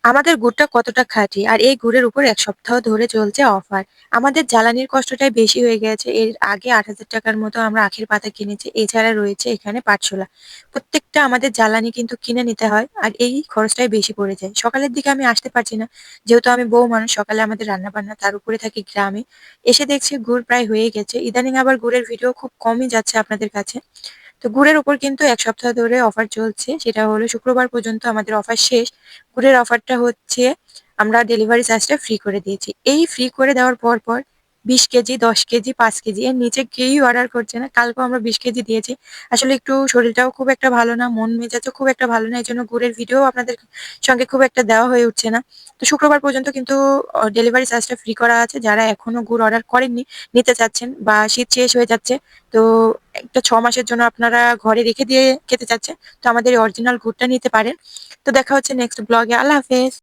আমাদের গুড়টা কতটা খাঁটি আর এই গুড়ের উপর ১ সপ্তাহ ধরে চলছে অফার। আমাদের জ্বালানির কষ্টটাই বেশি হয়ে গেছে। এর আগে ৳৮,০০০ মতো আমরা আখের পাতা কিনেছি। এছাড়া রয়েছে এখানে পাটশোলা। প্রত্যেকটা আমাদের জ্বালানি কিন্তু কিনে নিতে হয়। আর এই খরচটাই বেশি পড়ে যায়। সকালের দিকে আমি আসতে পারছি না। যেহেতু আমি বউ মানুষ, সকালে আমাদের রান্নাবান্না, তার উপরে থাকি গ্রামে। এসে দেখছি গুড় প্রায় হয়ে গেছে। ইদানিং আবার গুড়ের ভিডিও খুব কমই যাচ্ছে আপনাদের কাছে। তো গুড়ের উপর কিন্তু ১ সপ্তাহ ধরে অফার চলছে। সেটা হলো শুক্রবার পর্যন্ত আমাদের অফার শেষ। গুড়ের অফারটা হচ্ছে আমরা ডেলিভারি চার্জটা ফ্রি করে দিয়েছি। এই ফ্রি করে দেওয়ার পর ২০ কেজি, ১০ কেজি, ৫ কেজি এর নিচে কেউই অর্ডার করছে না। কালকেও আমরা ২০ কেজি দিয়েছি। আসলে একটু শরীরটাও খুব একটা ভালো না, মন মেজাজও খুব একটা ভালো না। এজন্য গুড়ের ভিডিও আপনাদের সঙ্গে খুব একটা দেওয়া হয়ে উঠছে না। তো শুক্রবার পর্যন্ত কিন্তু ডেলিভারি চার্জটা ফ্রি করা আছে। যারা এখনো গুড় অর্ডার করেননি, নিতে চাচ্ছেন বা শীত শেষ হয়ে যাচ্ছে, তো একটা ৬ মাসের জন্য আপনারা ঘরে রেখে দিয়ে খেতে চাচ্ছেন, তো আমাদের এই অরিজিনাল গুড়টা নিতে পারেন। তো দেখা হচ্ছে নেক্সট ব্লগে। আল্লাহ হাফেজ।